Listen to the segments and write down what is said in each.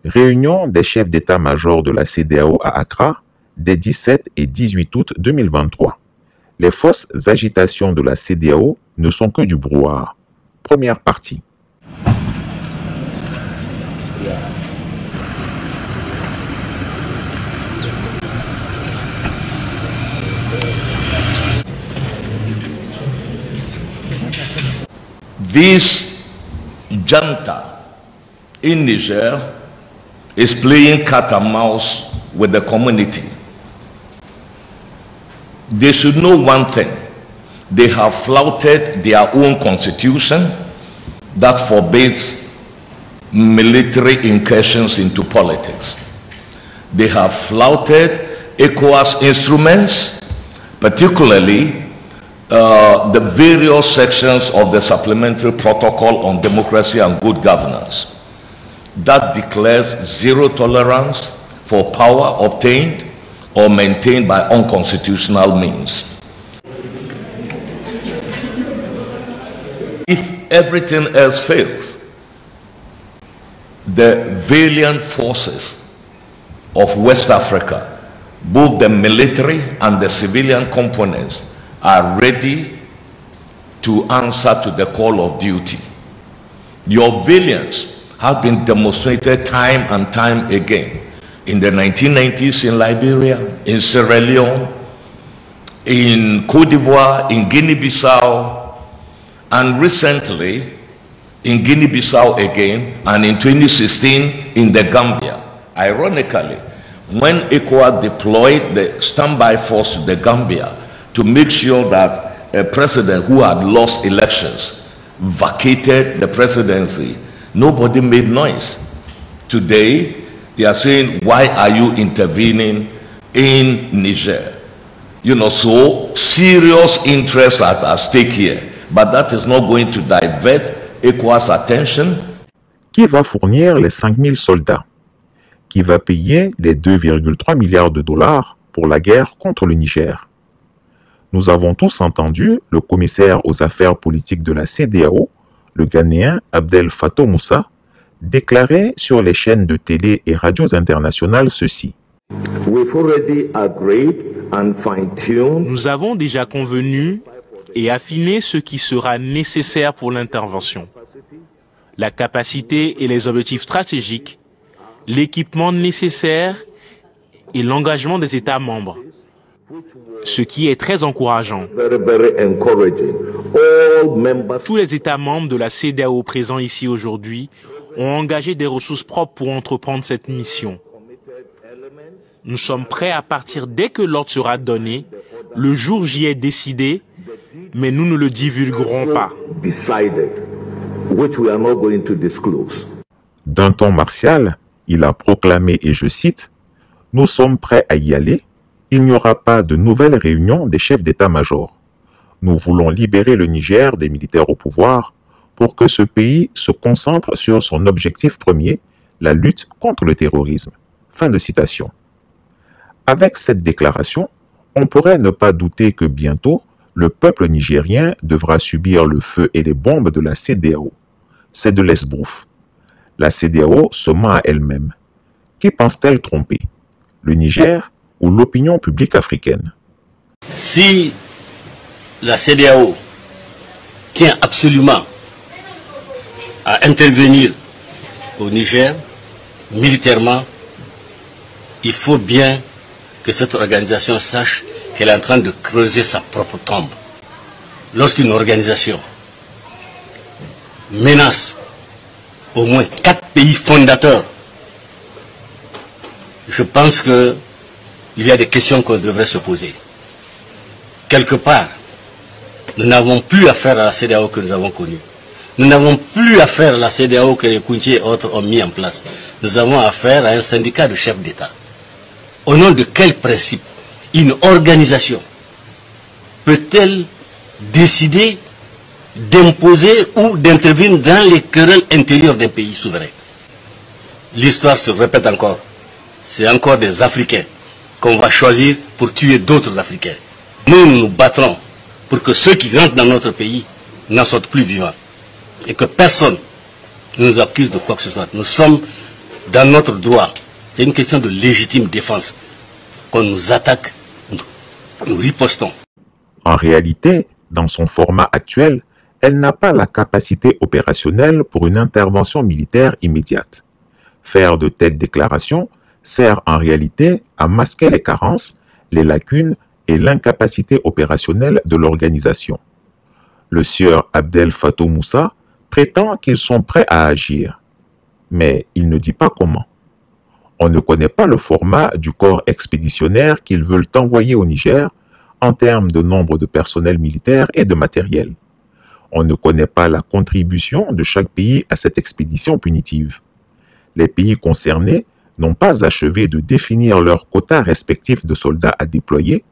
Réunion des chefs d'état-major de la CEDEAO à Accra des 17 et 18 août 2023. Les fausses agitations de la CEDEAO ne sont que du brouhaha. Première partie. This junta in Niger is playing cat and mouse with the community. They should know one thing. They have flouted their own constitution that forbids military incursions into politics. They have flouted ECOWAS instruments, particularly the various sections of the Supplementary Protocol on Democracy and Good Governance that declares zero tolerance for power obtained or maintained by unconstitutional means. If everything else fails, the valiant forces of West Africa, both the military and the civilian components, are ready to answer to the call of duty. Your valiance has been demonstrated time and time again in the 1990s in Liberia, in Sierra Leone, in Cote d'Ivoire, in Guinea-Bissau, and recently in Guinea-Bissau again, and in 2016 in the Gambia. Ironically, when ECOWAS deployed the standby force to the Gambia to make sure that a president who had lost elections vacated the presidency, nobody made noise. Today, they are saying, why are you intervening in Niger? You know, so serious interests are at stake here. But that is not going to divert ECOWAS attention. Qui va fournir les 5000 soldats? Qui va payer les 2,3 milliards de dollars pour la guerre contre le Niger? Nous avons tous entendu le commissaire aux affaires politiques de la CEDEAO, le Ghanéen Abdel Fattah Moussa, déclarer sur les chaînes de télé et radios internationales ceci. Nous avons déjà convenu et affiné ce qui sera nécessaire pour l'intervention. La capacité et les objectifs stratégiques, l'équipement nécessaire et l'engagement des États membres. Ce qui est très encourageant. Tous les États membres de la CEDEAO présents ici aujourd'hui ont engagé des ressources propres pour entreprendre cette mission. Nous sommes prêts à partir dès que l'ordre sera donné. Le jour J est décidé, mais nous ne le divulguerons pas. D'un ton martial, il a proclamé, et je cite, « Nous sommes prêts à y aller. Il n'y aura pas de nouvelle réunion des chefs d'état-major. Nous voulons libérer le Niger des militaires au pouvoir pour que ce pays se concentre sur son objectif premier, la lutte contre le terrorisme. » Fin de citation. Avec cette déclaration, on pourrait ne pas douter que bientôt, le peuple nigérien devra subir le feu et les bombes de la CEDEAO. C'est de l'esbrouf. La CEDEAO se ment à elle-même. Qui pense-t-elle tromper? Le Niger ou l'opinion publique africaine? Si la CEDEAO tient absolument à intervenir au Niger, militairement, il faut bien que cette organisation sache qu'elle est en train de creuser sa propre tombe. Lorsqu'une organisation menace au moins 4 pays fondateurs, je pense que il y a des questions qu'on devrait se poser. Quelque part, nous n'avons plus affaire à la CEDEAO que nous avons connue. Nous n'avons plus affaire à la CEDEAO que les Kounti et autres ont mis en place. Nous avons affaire à un syndicat de chefs d'État. Au nom de quel principe une organisation peut-elle décider d'imposer ou d'intervenir dans les querelles intérieures d'un pays souverain? L'histoire se répète encore. C'est encore des Africains qu'on va choisir pour tuer d'autres Africains. Nous nous battrons pour que ceux qui rentrent dans notre pays n'en sortent plus vivants. Et que personne ne nous accuse de quoi que ce soit. Nous sommes dans notre droit. C'est une question de légitime défense. Quand nous attaque, nous ripostons. En réalité, dans son format actuel, elle n'a pas la capacité opérationnelle pour une intervention militaire immédiate. Faire de telles déclarations sert en réalité à masquer les carences, les lacunes et l'incapacité opérationnelle de l'organisation. Le sieur Abdel Fattah Moussa prétend qu'ils sont prêts à agir, mais il ne dit pas comment. On ne connaît pas le format du corps expéditionnaire qu'ils veulent envoyer au Niger en termes de nombre de personnel militaire et de matériel. On ne connaît pas la contribution de chaque pays à cette expédition punitive. Les pays concernés n'ont pas achevé de définir leurs quotas respectifs de soldats à déployer,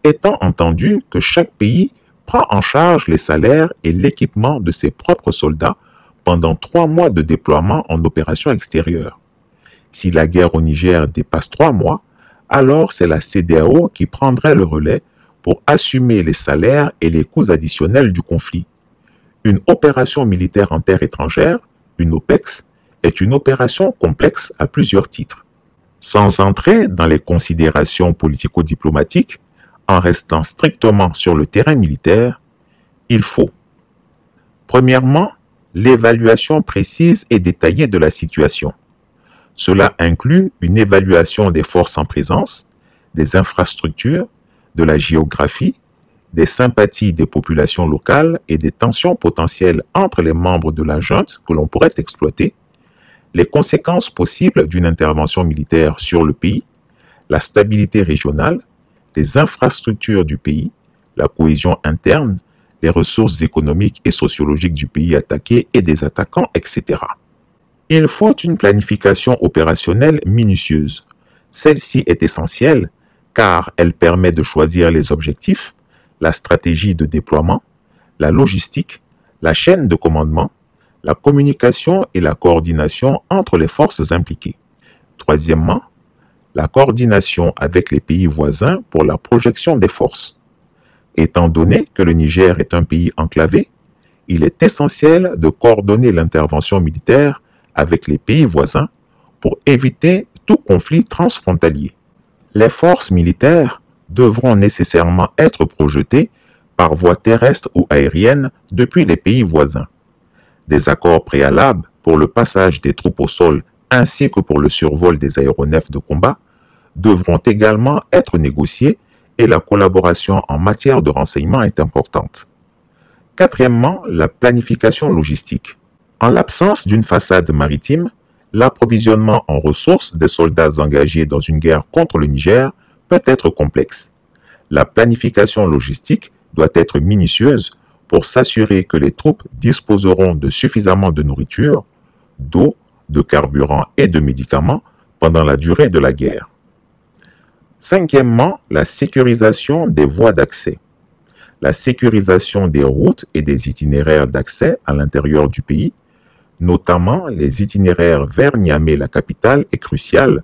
étant entendu que chaque pays prend en charge les salaires et l'équipement de ses propres soldats pendant 3 mois de déploiement en opération extérieure. Si la guerre au Niger dépasse 3 mois, alors c'est la CEDEAO qui prendrait le relais pour assumer les salaires et les coûts additionnels du conflit. Une opération militaire en terre étrangère, une OPEX, est une opération complexe à plusieurs titres. Sans entrer dans les considérations politico-diplomatiques, en restant strictement sur le terrain militaire, il faut, premièrement, l'évaluation précise et détaillée de la situation. Cela inclut une évaluation des forces en présence, des infrastructures, de la géographie, des sympathies des populations locales et des tensions potentielles entre les membres de la junte que l'on pourrait exploiter, les conséquences possibles d'une intervention militaire sur le pays, la stabilité régionale, les infrastructures du pays, la cohésion interne, les ressources économiques et sociologiques du pays attaqué et des attaquants, etc. Il faut une planification opérationnelle minutieuse. Celle-ci est essentielle car elle permet de choisir les objectifs, la stratégie de déploiement, la logistique, la chaîne de commandement, la communication et la coordination entre les forces impliquées. Troisièmement, la coordination avec les pays voisins pour la projection des forces. Étant donné que le Niger est un pays enclavé, il est essentiel de coordonner l'intervention militaire avec les pays voisins pour éviter tout conflit transfrontalier. Les forces militaires devront nécessairement être projetées par voie terrestre ou aérienne depuis les pays voisins. Des accords préalables pour le passage des troupes au sol ainsi que pour le survol des aéronefs de combat devront également être négociés et la collaboration en matière de renseignement est importante. Quatrièmement, la planification logistique. En l'absence d'une façade maritime, l'approvisionnement en ressources des soldats engagés dans une guerre contre le Niger peut être complexe. La planification logistique doit être minutieuse pour s'assurer que les troupes disposeront de suffisamment de nourriture, d'eau, de carburant et de médicaments pendant la durée de la guerre. Cinquièmement, la sécurisation des voies d'accès. La sécurisation des routes et des itinéraires d'accès à l'intérieur du pays, notamment les itinéraires vers Niamey, la capitale, est cruciale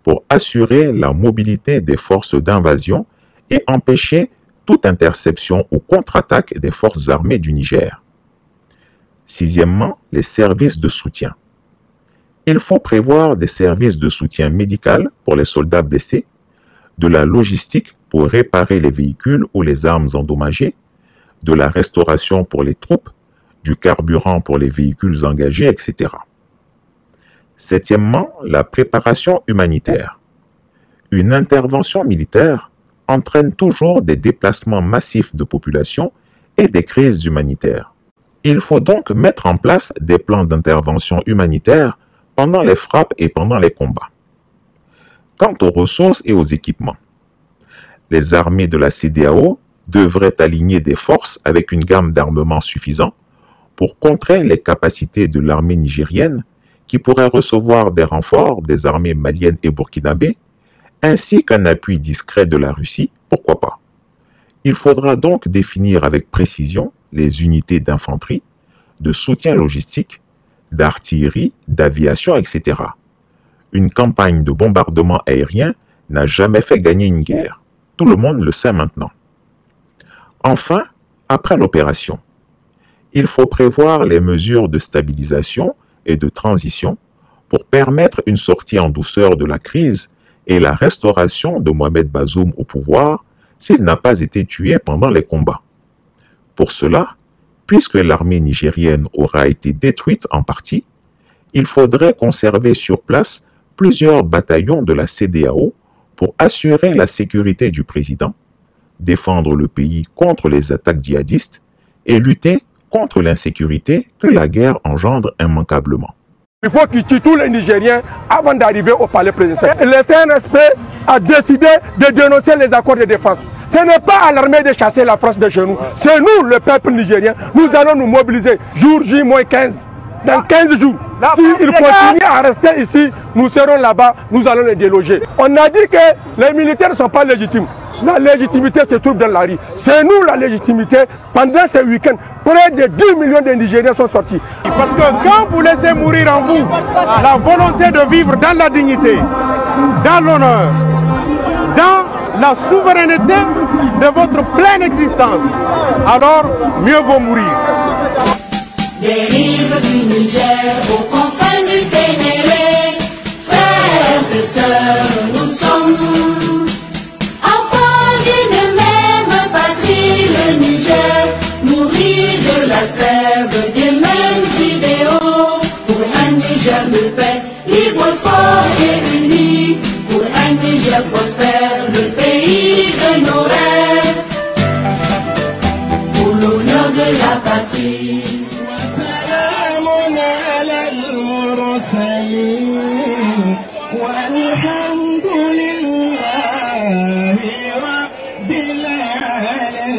pour assurer la mobilité des forces d'invasion et empêcher toute interception ou contre-attaque des forces armées du Niger. Sixièmement, les services de soutien. Il faut prévoir des services de soutien médical pour les soldats blessés, de la logistique pour réparer les véhicules ou les armes endommagées, de la restauration pour les troupes, du carburant pour les véhicules engagés, etc. Septièmement, la préparation humanitaire. Une intervention militaire entraîne toujours des déplacements massifs de population et des crises humanitaires. Il faut donc mettre en place des plans d'intervention humanitaire pendant les frappes et pendant les combats. Quant aux ressources et aux équipements, les armées de la CEDEAO devraient aligner des forces avec une gamme d'armement suffisant pour contrer les capacités de l'armée nigérienne qui pourrait recevoir des renforts des armées maliennes et burkinabées, ainsi qu'un appui discret de la Russie, pourquoi pas. Il faudra donc définir avec précision les unités d'infanterie, de soutien logistique, d'artillerie, d'aviation, etc. Une campagne de bombardement aérien n'a jamais fait gagner une guerre. Tout le monde le sait maintenant. Enfin, après l'opération, il faut prévoir les mesures de stabilisation et de transition pour permettre une sortie en douceur de la crise et la restauration de Mohamed Bazoum au pouvoir s'il n'a pas été tué pendant les combats. Pour cela, puisque l'armée nigérienne aura été détruite en partie, il faudrait conserver sur place plusieurs bataillons de la CEDEAO pour assurer la sécurité du président, défendre le pays contre les attaques djihadistes et lutter contre l'insécurité que la guerre engendre immanquablement. Il faut qu'ils tuent tous les Nigériens avant d'arriver au palais présidentiel. Le CNSP a décidé de dénoncer les accords de défense. Ce n'est pas à l'armée de chasser la France de chez nous. C'est nous, le peuple nigérien. Nous allons nous mobiliser jour J-15. Dans 15 jours, s'ils continuent à rester ici, nous serons là-bas, nous allons les déloger. On a dit que les militaires ne sont pas légitimes. La légitimité se trouve dans la rue. C'est nous la légitimité. Pendant ce week-end, près de 10 millions de Nigériens sont sortis. Parce que quand vous laissez mourir en vous la volonté de vivre dans la dignité, dans l'honneur, dans la souveraineté de votre pleine existence, alors mieux vaut mourir. Des rives du Niger aux confins du Ténéré, frères et sœurs, nous sommes enfants d'une même patrie, le Niger, nourri de la sève des mêmes idéaux, pour un Niger de paix, libre, fort et uni, pour un Niger prospère, le pays de nos rêves, pour l'honneur de la patrie. والحمد لله رب العالمين.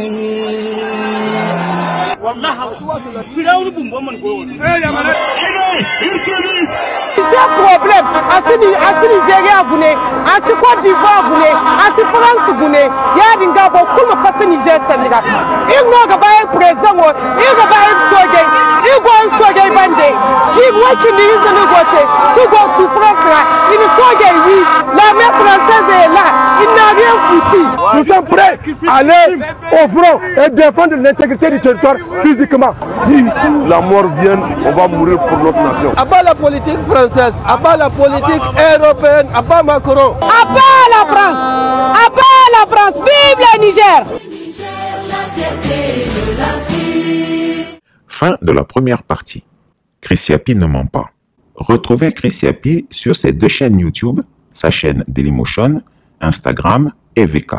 Problème, anti Nigeria voulait, anti Côte d'Ivoire voulait, anti France voulait, il y a des gars qui ont fait Niger Sénégal. Ils n'ont pas un président, ils n'ont pas un soja, ils n'ont pas un soja bandé. Ils voient qu'ils disent de nous voter, tout va souffrance là, ils ne sont pas oui, l'armée française est là, ils n'ont rien foutu. Nous sommes prêts à aller au front et défendre l'intégrité du territoire physiquement. Si la mort vient, on va mourir pour notre nation. Abat la politique française, abat la politique européenne, abat Macron. Abat la France, vive le Niger. Fin de la première partie. Chris Yapi ne ment pas. Retrouvez Chris Yapi sur ses deux chaînes YouTube, sa chaîne Dailymotion, Instagram et VK.